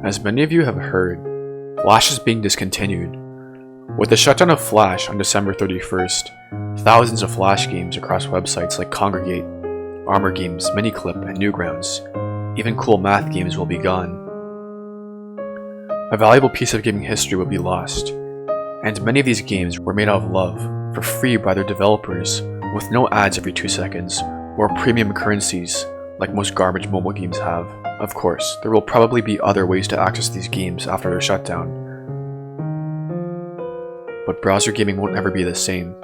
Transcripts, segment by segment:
As many of you have heard, Flash is being discontinued. With the shutdown of Flash on December 31st, thousands of Flash games across websites like Congregate, Armor Games, Miniclip, and Newgrounds, even cool math games will be gone. A valuable piece of gaming history will be lost, and many of these games were made out of love, for free by their developers, with no ads every 2 seconds, or premium currencies like most garbage mobile games have. Of course, there will probably be other ways to access these games after their shutdown, but browser gaming won't ever be the same,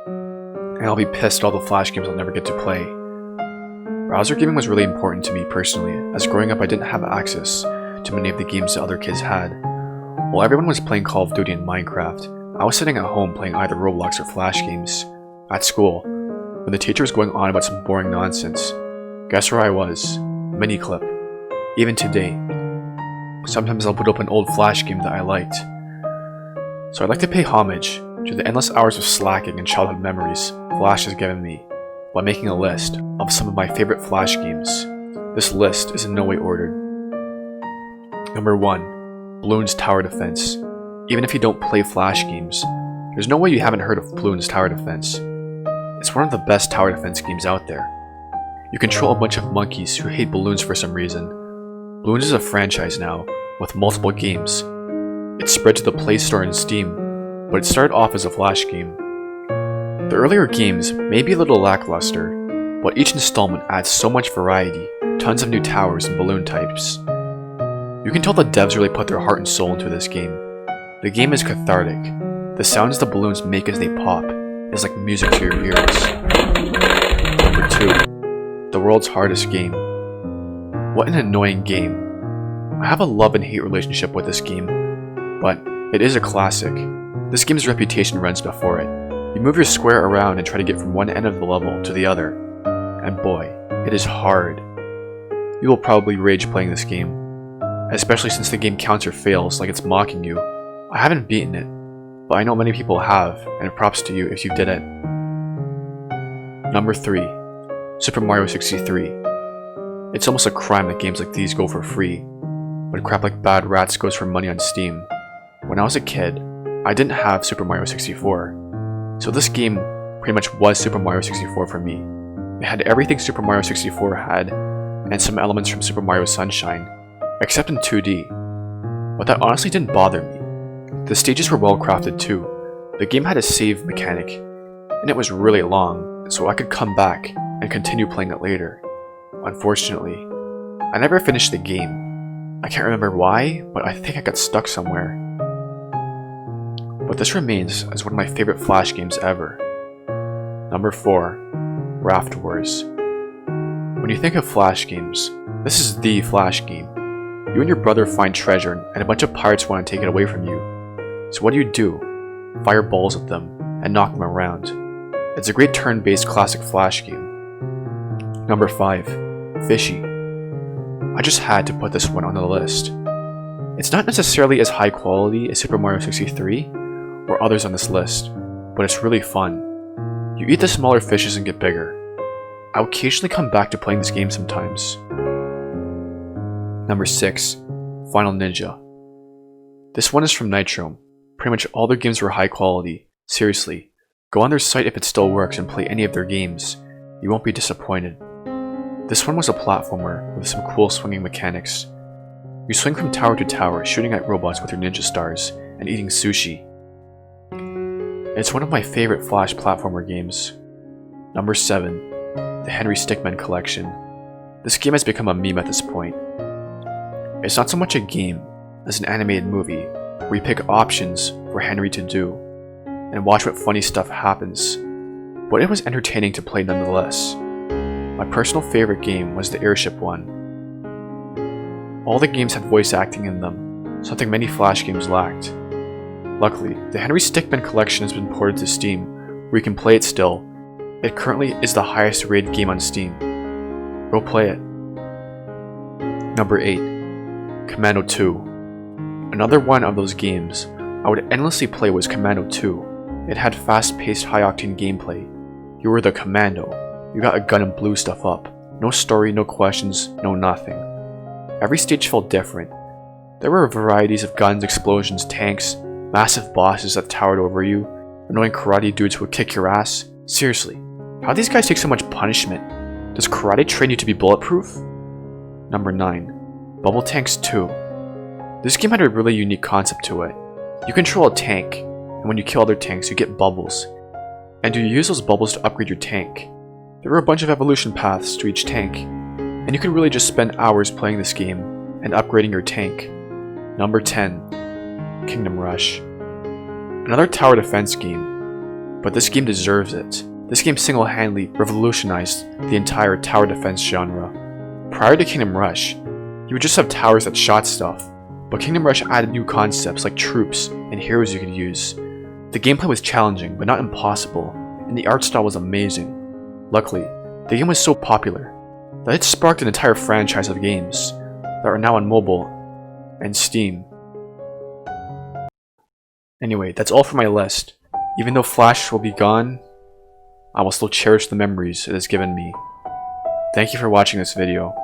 and I'll be pissed all the Flash games I'll never get to play. Browser gaming was really important to me personally, as growing up I didn't have access to many of the games that other kids had. While everyone was playing Call of Duty and Minecraft, I was sitting at home playing either Roblox or Flash games. At school, when the teacher was going on about some boring nonsense, guess where I was? Miniclip. Even today, sometimes I'll put up an old Flash game that I liked. So I'd like to pay homage to the endless hours of slacking and childhood memories Flash has given me by making a list of some of my favorite Flash games. This list is in no way ordered. Number 1. Bloons Tower Defense. Even if you don't play Flash games, there's no way you haven't heard of Bloons Tower Defense. It's one of the best tower defense games out there. You control a bunch of monkeys who hate balloons for some reason. Bloons is a franchise now, with multiple games. It spread to the Play Store and Steam, but it started off as a Flash game. The earlier games may be a little lackluster, but each installment adds so much variety, tons of new towers and balloon types. You can tell the devs really put their heart and soul into this game. The game is cathartic. The sounds the balloons make as they pop is like music to your ears. Number 2. The world's hardest game. What an annoying game. I have a love and hate relationship with this game, but it is a classic. This game's reputation runs before it. You move your square around and try to get from one end of the level to the other, and boy, it is hard. You will probably rage playing this game, especially since the game counts your fails like it's mocking you. I haven't beaten it, but I know many people have, and props to you if you did it. Number 3. Super Mario 63. It's almost a crime that games like these go for free, but crap like Bad Rats goes for money on Steam. When I was a kid, I didn't have Super Mario 64, so this game pretty much was Super Mario 64 for me. It had everything Super Mario 64 had, and some elements from Super Mario Sunshine, except in 2D. But that honestly didn't bother me. The stages were well crafted too. The game had a save mechanic, and it was really long, so I could come back and continue playing it later. Unfortunately, I never finished the game. I can't remember why, but I think I got stuck somewhere. But this remains as one of my favorite Flash games ever. Number 4. Raft Wars. When you think of Flash games, this is the Flash game. You and your brother find treasure and a bunch of pirates want to take it away from you. So what do? Fire balls at them and knock them around. It's a great turn-based classic Flash game. Number 5. Fishy. I just had to put this one on the list. It's not necessarily as high quality as Super Mario 63 or others on this list, but it's really fun. You eat the smaller fishes and get bigger. I'll occasionally come back to playing this game sometimes. Number 6. Final Ninja. This one is from Nitro. Pretty much all their games were high quality. Seriously, go on their site if it still works and play any of their games. You won't be disappointed. This one was a platformer with some cool swinging mechanics. You swing from tower to tower, shooting at robots with your ninja stars, and eating sushi. It's one of my favorite Flash platformer games. Number 7. The Henry Stickmin Collection. This game has become a meme at this point. It's not so much a game as an animated movie where you pick options for Henry to do and watch what funny stuff happens, but it was entertaining to play nonetheless. My personal favorite game was the airship one. All the games had voice acting in them, something many Flash games lacked. Luckily, the Henry Stickmin Collection has been ported to Steam, where you can play it still. It currently is the highest rated game on Steam. Go play it. Number 8. Commando 2. Another one of those games I would endlessly play was Commando 2. It had fast-paced, high-octane gameplay. You were the commando. You got a gun and blew stuff up. No story, no questions, no nothing. Every stage felt different. There were varieties of guns, explosions, tanks, massive bosses that towered over you, annoying karate dudes who would kick your ass. Seriously, how do these guys take so much punishment? Does karate train you to be bulletproof? Number 9. Bubble Tanks 2. This game had a really unique concept to it. You control a tank, and when you kill other tanks you get bubbles, and you use those bubbles to upgrade your tank. There were a bunch of evolution paths to each tank, and you could really just spend hours playing this game and upgrading your tank. Number 10. Kingdom Rush. Another tower defense game, but this game deserves it. This game single-handedly revolutionized the entire tower defense genre. Prior to Kingdom Rush, you would just have towers that shot stuff, but Kingdom Rush added new concepts like troops and heroes you could use. The gameplay was challenging, but not impossible, and the art style was amazing. Luckily, the game was so popular that it sparked an entire franchise of games that are now on mobile and Steam. Anyway, that's all for my list. Even though Flash will be gone, I will still cherish the memories it has given me. Thank you for watching this video.